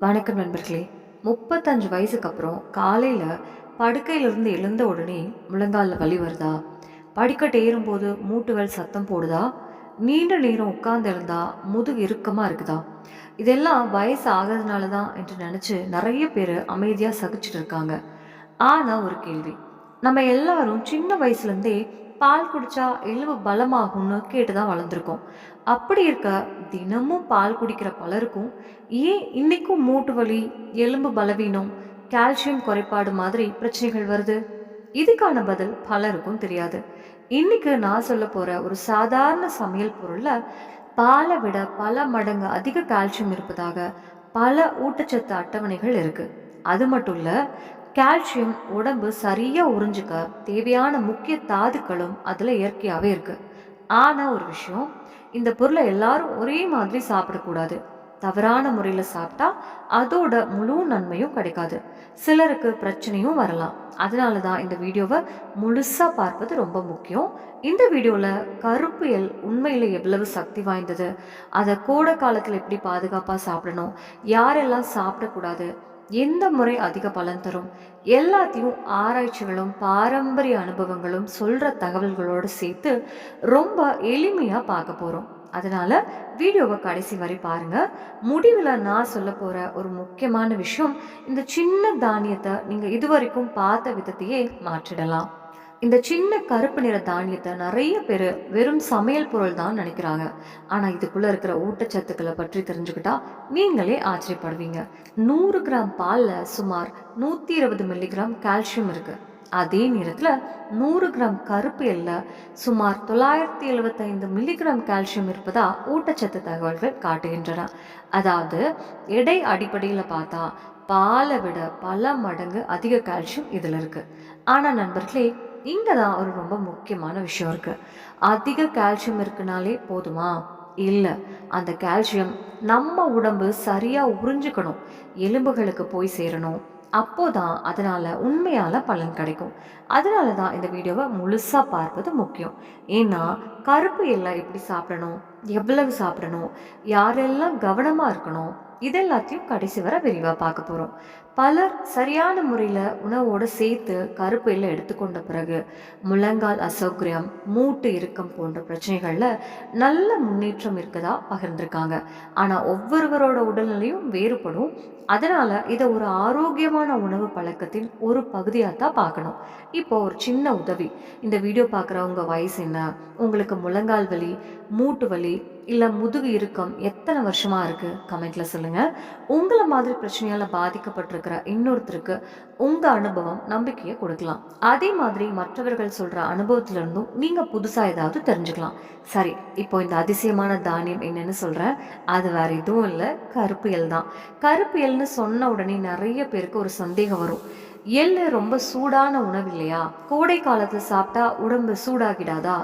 வணக்கம் நண்பர்களே. 35 வயசுக்கு அப்புறம் காலையில படுக்கையிலிருந்து எழுந்த உடனே முழங்கால்ல வலி வருதா? படிக்கட்டு ஏறும்போது மூட்டுகள் சத்தம் போடுதா? நீண்ட நேரம் உட்கார்ந்து எழுந்தா முதுகு இறுக்கமா இருக்குதா? இதெல்லாம் வயசு ஆகிறதுனால தான் என்று நினைச்சு நிறைய பேர் அமைதியா சகிச்சுட்டு இருக்காங்க. ஆனா ஒரு கேள்வி. நம்ம எல்லாரும் சின்ன வயசுலேருந்தே பால் குடிச்சா எலும்பு பலமாகும்னு கேட்டு தான் வளர்ந்துருக்கோம். அப்படி இருக்க தினமும் பால் குடிக்கிற பலருக்கும் ஏன் இன்னைக்கும் மூட்டு வலி, எலும்பு பலவீனம், கால்சியம் குறைபாடு மாதிரி பிரச்சனைகள் வருது? இதுக்கான பதில் பலருக்கும் தெரியாது. இன்னைக்கு நான் சொல்ல போற ஒரு சாதாரண சமையல் பொருள்ல பாலை விட பல மடங்கு அதிக கால்சியம் இருப்பதாக பல ஊட்டச்சத்து அட்டவணைகள் இருக்கு. அது மட்டும் இல்ல, கால்சியம் உடம்பு சரியா உறிஞ்சுக்க தேவையான முக்கிய தாதுக்களும் அதுல இயற்கையாவே இருக்கு. ஆனா ஒரு விஷயம், இந்த பொருளை எல்லாரும் ஒரே மாதிரி சாப்பிடக்கூடாது. தவறான முறையில சாப்பிட்டா அதோட முழு நன்மையும் கிடைக்காது. சிலருக்கு பிரச்சனையும் வரலாம். அதனால தான் இந்த வீடியோவை முழுசா பார்ப்பது ரொம்ப முக்கியம். இந்த வீடியோல கருப்பு எல் உண்மையில எவ்வளவு சக்தி வாய்ந்தது, அதை கோடை காலத்துல எப்படி பாதுகாப்பா சாப்பிடணும், யாரெல்லாம் சாப்பிடக்கூடாது, எந்த முறை அதிக பலன் தரும், எல்லாத்தையும் ஆராய்ச்சிகளும் பாரம்பரிய அனுபவங்களும் சொல்ற தகவல்களோடு சேர்த்து ரொம்ப எளிமையா பார்க்க போறோம். அதனால வீடியோவை கடைசி வரை பாருங்க. முடிவில் நான் சொல்ல போற ஒரு முக்கியமான விஷயம், இந்த சின்ன தானியத்தை நீங்க இதுவரைக்கும் பார்த்த விதத்தையே மாற்றிடலாம். இந்த சின்ன கருப்பு நிற தானியத்தை நிறைய பேர் வெறும் சமையல் பொருள் தான் நினைக்கிறாங்க. ஆனா இதுக்குள்ள இருக்கிற ஊட்டச்சத்துக்களை பற்றி தெரிஞ்சுக்கிட்டா நீங்களே ஆச்சரியப்படுவீங்க. 100 கிராம் பால்ல சுமார் 120 மில்லிகிராம் கால்சியம் இருக்கு. அதே நேரத்துல 100 கிராம் கருப்பு எல்ல சுமார் 975 மில்லிகிராம் கால்சியம் இருப்பதா ஊட்டச்சத்து தகவல்கள் காட்டுகின்றன. அதாவது எடை அடிப்படையில பார்த்தா பாலை விட பல மடங்கு அதிக கால்சியம் இதுல இருக்கு. ஆனா நண்பர்களே, இங்க தான் ஒரு ரொம்ப முக்கியமான விஷயம் இருக்கு. அதிக கால்சியம் இருக்குனாலே போதுமா? இல்ல. அந்த கால்சியம் நம்ம உடம்பு சரியா உறிஞ்சுக்கணும். எலும்புகளுக்கு போய் சேரணும். அப்போதான் அதனால உண்மையான பலன் கிடைக்கும். அதனால தான் இந்த வீடியோவை முழுசா பார்ப்பது முக்கியம். ஏன்னா கருப்பு எல்லாம் எப்படி சாப்பிடணும், எவ்வளவு சாப்பிடணும், யாரெல்லாம் கவனமா இருக்கணும், இதெல்லாத்தையும் கடைசி வரை விரிவா பார்க்க போறோம். பலர் சரியான முறையில் உணவோடு சேர்த்து கருப்பு எல்லை எடுத்துக்கொண்ட பிறகு முழங்கால் அசௌகரியம், மூட்டு இறுக்கம் போன்ற பிரச்சனைகளில் நல்ல முன்னேற்றம் இருக்கதா பகிர்ந்திருக்காங்க. ஆனால் ஒவ்வொருவரோட உடல்நிலையும் வேறுபடும். அதனால இதை ஒரு ஆரோக்கியமான உணவு பழக்கத்தின் ஒரு பகுதியாக தான் பார்க்கணும். இப்போ ஒரு சின்ன உதவி. இந்த வீடியோ பார்க்குறவங்க வயசு என்ன, உங்களுக்கு முழங்கால் வலி, மூட்டு வலி இல்லை முதுகு இறுக்கம் எத்தனை வருஷமா இருக்கு, கமெண்ட்ல சொல்லுங்க. உங்களை மாதிரி பிரச்சனையால பாதிக்கப்பட்டிருக்கிற இன்னொருத்தருக்கு உங்க அனுபவம் நம்பிக்கையை கொடுக்கலாம். அதே மாதிரி மற்றவர்கள் சொல்ற அனுபவத்துல இருந்தும் நீங்க புதுசா ஏதாவது தெரிஞ்சுக்கலாம். சரி, இப்போ இந்த அதிசயமான தானியம் என்னன்னு சொல்றேன். அது வேற எதுவும் இல்லை, கருப்பு எல் தான். கருப்பு எல்னு சொன்ன உடனே நிறைய பேருக்கு ஒரு சந்தேகம் வரும். எள்ளு ரொம்ப சூடான உணவு இல்லையா, கோடை காலத்துல சாப்பிட்டா உடம்பு சூடாகிடாதா?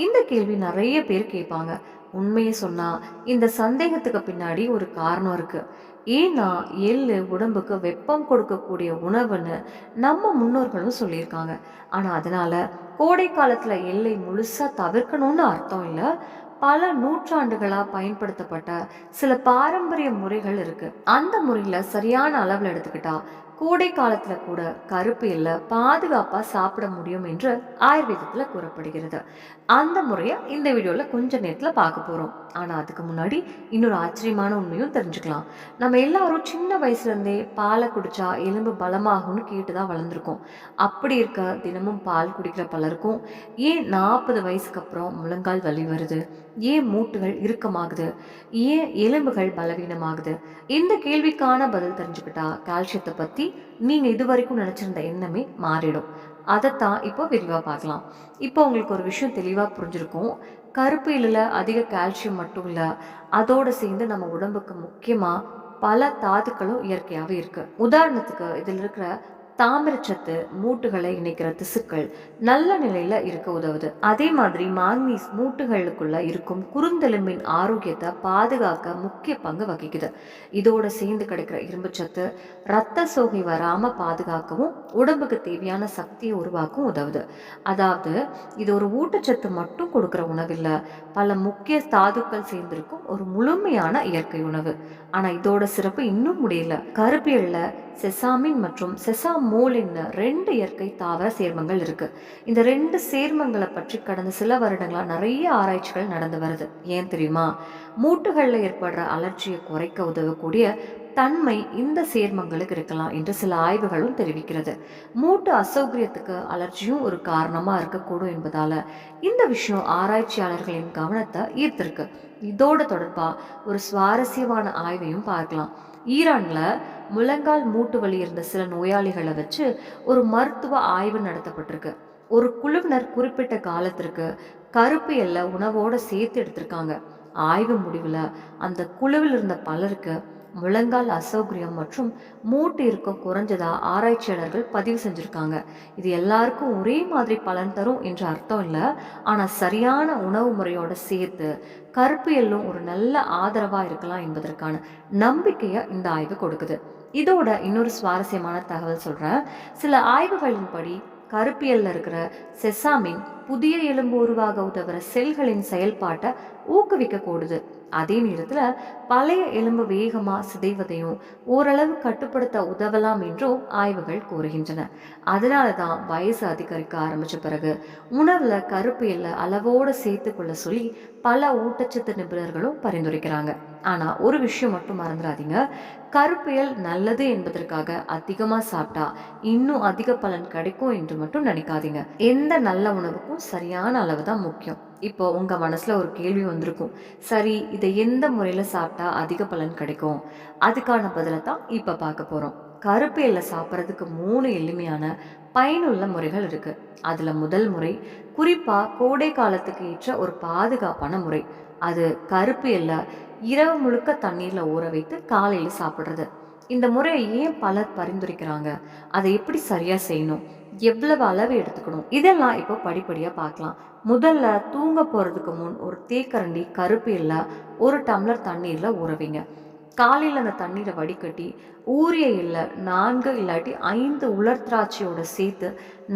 இந்த கேள்வி நிறைய பேர் கேட்பாங்க. உண்மையை சொன்னா இந்த சந்தேகத்துக்கு பின்னாடி ஒரு காரணம் இருக்கு. ஏன்னா எள்ளு உடம்புக்கு வெப்பம் கொடுக்கக்கூடிய உணவுன்னு நம்ம முன்னோர்களும் சொல்லியிருக்காங்க. ஆனா அதனால கோடை காலத்துல எள்ளை முழுசா தவிர்க்கணும்னு அர்த்தம் இல்லை. பல நூற்றாண்டுகளா பயன்படுத்தப்பட்ட சில பாரம்பரிய முறைகள் இருக்கு. அந்த முறையில சரியான அளவுல எடுத்துக்கிட்டா கோடை காலத்துல கூட கருப்பு எல்லை பாதுகாப்பா சாப்பிட முடியும் என்று ஆயுர்வேதத்துல கூறப்படுகிறது. அந்த முறையை இந்த வீடியோல கொஞ்ச நேரத்துல பார்க்க போறோம். ஆனா அதுக்கு முன்னாடி இன்னொரு ஆச்சரியமான உண்மையும் தெரிஞ்சுக்கலாம். நம்ம எல்லாரும் சின்ன வயசுல இருந்தே பாலை குடிச்சா எலும்பு பலமாகும்னு கேட்டுதான் வளர்ந்துருக்கோம். அப்படி இருக்க தினமும் பால் குடிக்கிற பலருக்கும் ஏன் 40 வயசுக்கு அப்புறம் முழங்கால் வலி வருது, ஏன் மூட்டுகள் இறுக்கமாகுது, ஏன் எலும்புகள் பலவீனமாகுது, இந்த கேள்விக்கான பதில் தெரிஞ்சுக்கிட்டா கால்சியத்தை பத்தி நீங்க இதுவரைக்கும் நினைச்சிருந்த எண்ணமே மாறிடும். அதைத்தான் இப்போ விரிவா பார்க்கலாம். இப்போ உங்களுக்கு ஒரு விஷயம் தெளிவா புரிஞ்சிருக்கும். கருப்பு எள்ளுல அதிக கால்சியம் மட்டும் இல்ல, அதோட சேர்ந்து நம்ம உடம்புக்கு முக்கியமா பல தாதுக்களும் இயற்கையாவே இருக்கு. உதாரணத்துக்கு இதில் இருக்கிற தாமிரச்சத்து மூட்டுகளை இணைக்கிற திசுக்கள் நல்ல நிலையில இருக்க உதவுது. அதே மாதிரி மாங்கனீஸ் மூட்டுகளுக்குள்ள இருக்கும் குருந்தெலும்பின் ஆரோக்கியத்தை பாதுகாக்க முக்கிய பங்கு வகிக்குது. இதோட சேர்ந்து கிடைக்கிற இரும்புச்சத்து இரத்த சோகை வராம பாதுகாக்கவும் உடம்புக்கு தேவையான சக்தியை உருவாக்கவும் உதவுது. அதாவது இது ஒரு ஊட்டச்சத்து மட்டும் கொடுக்கிற உணவில்ல, பல முக்கிய தாதுக்கள் சேர்ந்திருக்கும் ஒரு முழுமையான இயற்கை உணவு. ஆனா இதோட சிறப்பு இன்னும் முடியல. கருப்பியல்ல செசாமின் மற்றும் செசாமோலின் 2 இயற்கை தாவர சேர்மங்கள் இருக்கு. இந்த 2 சேர்மங்களை பற்றி கடந்த சில வருடங்களா நிறைய ஆராய்ச்சிகள் நடந்து வருது. ஏன் தெரியுமா? மூட்டுகள்ல ஏற்படுற அலர்ஜியை குறைக்க உதவக்கூடிய தன்மை இந்த சேர்மங்களுக்கு இருக்கலாம் என்று சில ஆய்வுகளும் தெரிவிக்கிறது. மூட்டு அசௌகரியத்துக்கு அலர்ஜியும் ஒரு காரணமா இருக்கக்கூடும் என்பதால இந்த விஷயம் ஆராய்ச்சியாளர்களின் கவனத்தை ஈர்த்திருக்கு. இதோட தொடர்பா ஒரு சுவாரஸ்யமான ஆய்வையும் பார்க்கலாம். ஈரான்ல முழங்கால் மூட்டு வலி இருந்த சில நோயாளிகளை வச்சு ஒரு மருத்துவ ஆய்வு நடத்தப்பட்டிருக்கு. ஒரு குழுவினர் குறிப்பிட்ட காலத்திற்கு கருப்பு எல்லை உணவோட சேர்த்து எடுத்திருக்காங்க. ஆய்வு முடிவுல அந்த குழுவில் இருந்த பலருக்கு முழங்கால் அசௌகரியம் மற்றும் மூட்டு இறுக்கம் குறைஞ்சதா ஆராய்ச்சியாளர்கள் பதிவு செஞ்சிருக்காங்க. இது எல்லாருக்கும் ஒரே மாதிரி பலன் தரும் என்ற அர்த்தம் இல்லை. ஆனா சரியான உணவு முறையோட சேர்த்து கருப்பு எல்லும் ஒரு நல்ல ஆதரவா இருக்கலாம் என்பதற்கான நம்பிக்கையை இந்த ஆய்வு கொடுக்குது. இதோட இன்னொரு சுவாரஸ்யமான தகவல் சொல்றேன். சில ஆய்வுகளின்படி கருப்பியல்ல இருக்கிற செசாமின் புதிய எலும்பு உருவாக உதவுற செல்களின் செயல்பாட்டை ஊக்குவிக்க கூடுது. அதே நேரத்துல பழைய எலும்பு வேகமா சிதைவதையும் ஓரளவு கட்டுப்படுத்த உதவலாம் என்றும் ஆய்வுகள் கூறுகின்றன. அதனாலதான் வயசு அதிகரிக்க ஆரம்பிச்ச பிறகு உணவுல கருப்பு எல்லை அளவோட சேர்த்து கொள்ள சொல்லி பல ஊட்டச்சத்து நிபுணர்களும் பரிந்துரைக்கிறாங்க. ஆனா ஒரு விஷயம் மட்டும் மறந்துடாதீங்க, கருப்பியல் நல்லது என்பதற்காக அதிகமா சாப்பிட்டா இன்னும் அதிக பலன் கிடைக்கும் என்று மட்டும் நினைக்காதீங்க. எந்த நல்ல உணவுக்கும் சரியான அளவு தான் முக்கியம். இப்போ உங்க மனசுல ஒரு கேள்வி வந்திருக்கும், சரி இதை எந்த முறையில சாப்பிட்டா அதிக பலன் கிடைக்கும்? அதுக்கான பதிலை தான் இப்ப பார்க்க போறோம். கருப்பு எல்லை சாப்பிட்றதுக்கு 3 எளிமையான பயனுள்ள முறைகள் இருக்கு. அதுல முதல் முறை குறிப்பா கோடை காலத்துக்கு ஏற்ற ஒரு பாதுகாப்பான முறை. அது கருப்பு எல்லை இரவு முழுக்க தண்ணீர்ல ஊற வைத்து காலையில சாப்பிடுறது. இந்த முறையை ஏன் பலர் பரிந்துரைக்கிறாங்க, அதை எப்படி சரியா செய்யணும், எவ்வளவு அளவு எடுத்துக்கணும், இதெல்லாம் இப்போ படிப்படியா பார்க்கலாம். முதல்ல தூங்க போறதுக்கு முன் ஒரு தேக்கரண்டி கருப்பு எல்லை 1 டம்ளர் தண்ணீர்ல ஊற வைங்க. காலையில் அந்த தண்ணீரை வடிகட்டி ஊறிய எல்லை 4 இல்லாட்டி 5 உலர் திராட்சையோட சேர்த்து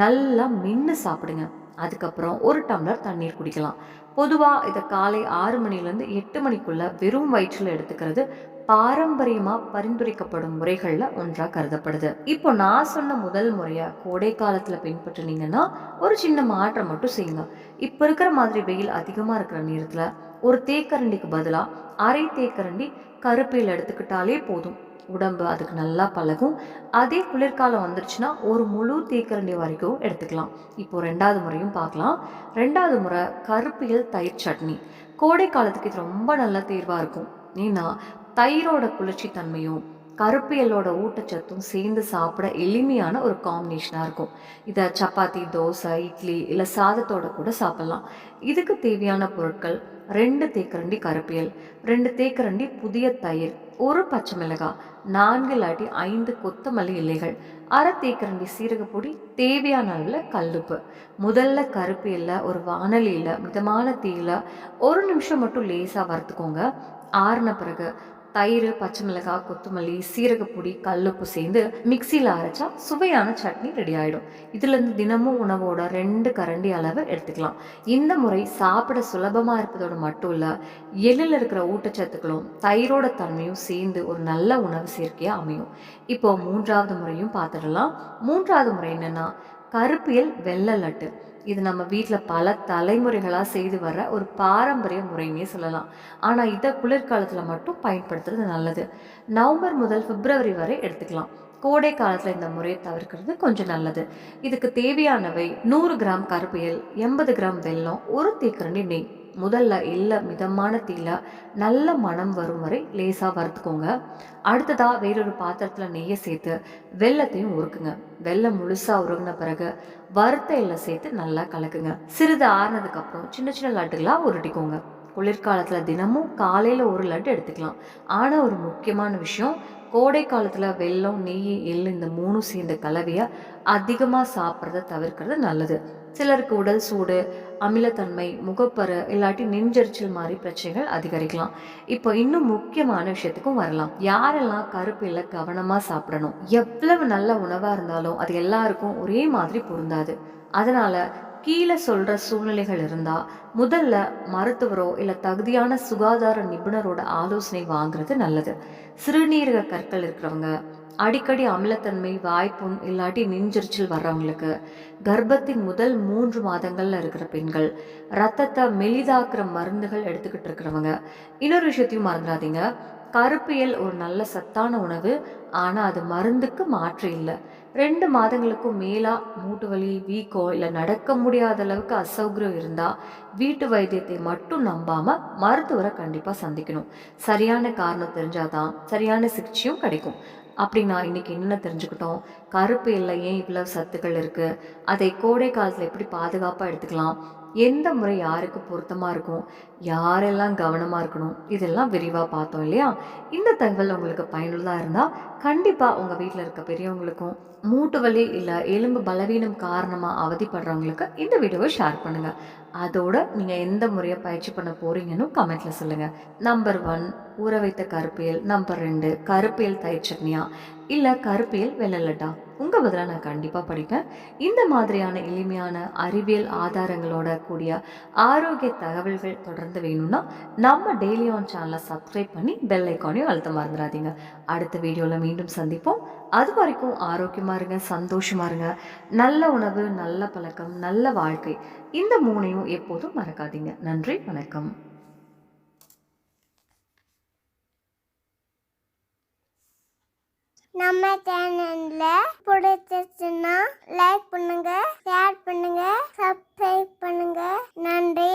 நல்லா மென்று சாப்பிடுங்க. அதுக்கப்புறம் 1 டம்ளர் தண்ணீர் குடிக்கலாம். பொதுவாக இதை காலை 6 மணிலேருந்து 8 மணிக்குள்ள வெறும் வயிற்றில் எடுத்துக்கிறது பாரம்பரியமா பரிந்துரைக்கப்படும் முறைகள்ல ஒன்றா கருதப்படுது. இப்போ நான் சொன்ன முதல் முறைய கோடை காலத்துல பின்பற்றினீங்கன்னா ஒரு சின்ன மாற்றம் மட்டும் செய்யுங்க. இப்ப இருக்கிற மாதிரி வெயில் அதிகமா இருக்கிற நேரத்துல ஒரு தேக்கரண்டிக்கு பதிலா அரை தேக்கரண்டி கருப்பையில் எடுத்துக்கிட்டாலே போதும். உடம்பு அதுக்கு நல்லா பழகும். அதே குளிர்காலம் வந்துருச்சுன்னா ஒரு முழு தேக்கரண்டி வரைக்கும் எடுத்துக்கலாம். இப்போ 2வது முறையும் பார்க்கலாம். 2வது முறை கருப்பியல் தயிர் சட்னி. கோடை காலத்துக்கு இது ரொம்ப நல்ல தேர்வா இருக்கும். ஏன்னா தயிரோட குளிர்ச்சி தன்மையும் கருப்பியலோட ஊட்டச்சத்தும் சேர்ந்து சாப்பிட எளிமையான ஒரு காம்பினேஷனாக இருக்கும். இதை சப்பாத்தி, தோசை, இட்லி இல்லை சாதத்தோட கூட சாப்பிட்லாம். இதுக்கு தேவையான பொருட்கள் 2 தேக்கரண்டி கருப்பியல், 2 தேக்கரண்டி புதிய தயிர், 1 பச்சை மிளகாய், 4 இல்லாட்டி 5 கொத்தமல்லி இலைகள், அரை தேக்கரண்டி சீரகப்பொடி, தேவையான அளவில் கல்லுப்பு. முதல்ல கருப்பியல்ல ஒரு வானலியில் மிதமான தீயில 1 நிமிஷம் மட்டும் லேசாக வறுத்துக்கோங்க. ஆறின பிறகு தயிர், பச்சை மிளகாய், கொத்தமல்லி, சீரகப்பொடி, கல்லுப்பு சேர்ந்து மிக்சியில் அரைச்சா சுவையான சட்னி ரெடி ஆகிடும். இதுலேருந்து தினமும் உணவோட 2 கரண்டி அளவு எடுத்துக்கலாம். இந்த முறை சாப்பிட சுலபமாக இருப்பதோடு மட்டும் இல்லை, எள்ளில் இருக்கிற ஊட்டச்சத்துக்களும் தயிரோட தன்மையும் சேர்ந்து ஒரு நல்ல உணவு சேர்க்கையாக அமையும். இப்போ 3வது முறையும் பார்த்துடலாம். 3வது முறை என்னென்னா கருப்பியல் வெள்ளை லட்டு. இது நம்ம வீட்டில் பல தலைமுறைகளாக செய்து வர ஒரு பாரம்பரிய முறைன்னே சொல்லலாம். ஆனால் இதை குளிர்காலத்தில் மட்டும் பயன்படுத்துறது நல்லது. நவம்பர் முதல் பிப்ரவரி வரை எடுத்துக்கலாம். கோடை காலத்தில் இந்த முறையை தவிர்க்கிறது கொஞ்சம் நல்லது. இதுக்கு தேவையானவை 100 கிராம் கருப்பியல், 80 கிராம் வெல்லம், 1 தேக்கரண்டி நெய். முதல்ல இல்லை மிதமான தீயில நல்ல மனம் வரும் வரை லேசாக வறுத்துக்கோங்க. அடுத்ததா வேறொரு பாத்திரத்தில் நெய்யை சேர்த்து வெல்லத்தையும் உருக்குங்க. வெல்லம் முழுசாக உருகின பிறகு வறுத்த எண்ணெய் சேர்த்து நல்லா கலக்குங்க. சிறிது ஆறுனதுக்கு அப்புறம் சின்ன சின்ன லட்டுகளாக உருட்டிக்கோங்க. குளிர்காலத்தில் தினமும் காலையில் 1 லட்டு எடுத்துக்கலாம். ஆனால் ஒரு முக்கியமான விஷயம், கோடை காலத்தில் வெல்லம், நெய், எள் இந்த 3ம் சேர்ந்த கலவையை அதிகமாக சாப்பிட்றத தவிர்க்கிறது நல்லது. சிலருக்கு உடல் சூடு, அமிலத்தன்மை, முகப்பரு இல்லாட்டி நெஞ்செரிச்சல் மாதிரி பிரச்சனைகள் அதிகரிக்கலாம். இப்போ இன்னும் முக்கியமான விஷயத்துக்கும் வரலாம். யாரெல்லாம் கருப்பில கவனமாக சாப்பிடணும். எவ்வளவு நல்ல உணவாக இருந்தாலும் அது எல்லாருக்கும் ஒரே மாதிரி பொருந்தாது. அதனால கீழே சொல்ற சூழ்நிலைகள் இருந்தா முதல்ல மருத்துவரோ இல்ல தகுதியான சுகாதார நிபுணரோட ஆலோசனை வாங்குறது நல்லது. சிறுநீரக கற்கள் இருக்கிறவங்க, அடிக்கடி அமிலத்தன்மை, வாய்ப்புண் இல்லாட்டி நெஞ்செரிச்சல் வர்றவங்களுக்கு, கர்ப்பத்தின் முதல் 3 மாதங்கள்ல இருக்கிற பெண்கள், ரத்தத்தை மெலிதாக்குற மருந்துகள் எடுத்துக்கிட்டு இருக்கிறவங்க. இன்னொரு விஷயத்தையும் மறந்துடாதீங்க, கருப்பியல் ஒரு நல்ல சத்தான உணவு. ஆனா அது மருந்துக்கு மாற்று இல்லை. 2 மாதங்களுக்கும் மேலா மூட்டு வலி, வீக்கம் இல்லை நடக்க முடியாத அளவுக்கு அசௌகரியம் இருந்தா வீட்டு வைத்தியத்தை மட்டும் நம்பாம மருத்துவரை கண்டிப்பா சந்திக்கணும். சரியான காரணம் தெரிஞ்சாதான் சரியான சிகிச்சையும் கிடைக்கும். அப்படின்னா இன்னைக்கு என்ன தெரிஞ்சுக்கிட்டோம்? கருப்பு எல்லை ஏன் இவ்வளவு சத்துக்கள் இருக்கு, அதை கோடை காலத்துல எப்படி பாதுகாப்பா எடுத்துக்கலாம், எந்த முறை யாருக்கு பொருத்தமா இருக்கும், யாரெல்லாம் கவனமா இருக்கணும், இதெல்லாம் விரிவா பார்த்தோம் இல்லையா? இந்த தகவல் உங்களுக்கு பயனுள்ளதா இருந்தா கண்டிப்பா உங்க வீட்டில் இருக்க பெரியவங்களுக்கும், மூட்டு வலி இல்ல எலும்பு பலவீனம் காரணமா அவதிப்படுறவங்களுக்கு இந்த வீடியோவை ஷேர் பண்ணுங்க. அதோட நீங்க எந்த முறையை பயிற்சி பண்ண போறீங்கன்னு கமெண்ட்ல சொல்லுங்க. நம்பர் 1 ஊற வைத்த கருப்பியல், நம்பர் 2 கருப்பியல் தயிர் சட்னியா, இல்ல கருப்பியல் வெள்ளை லட்டா? உங்க பதிலா நான் கண்டிப்பா படிப்பேன். இந்த மாதிரியான எளிமையான அறிவியல் ஆதாரங்களோட கூடிய ஆரோக்கிய தகவல்கள் தொடர்ந்து வேணும்னா நம்ம டெய்லி ஆன் சேனலை சப்ஸ்கிரைப் பண்ணி பெல் ஐக்கானையும் அழுத்த மறந்துடாதீங்க. அடுத்த வீடியோவில் மீண்டும் சந்திப்போம். அது வரைக்கும் ஆரோக்கியமா இருங்க, சந்தோஷமா இருங்க. நல்ல உணவு, நல்ல பழக்கம், நல்ல வாழ்க்கை, இந்த 3ஐயும் எப்போதும் மறக்காதீங்க. நன்றி, வணக்கம். நம்ம சேனல்ல பிடிச்சிருச்சுன்னா லைக் பண்ணுங்க, ஷேர் பண்ணுங்க, சப்ஸ்கிரைப் பண்ணுங்க. நன்றி.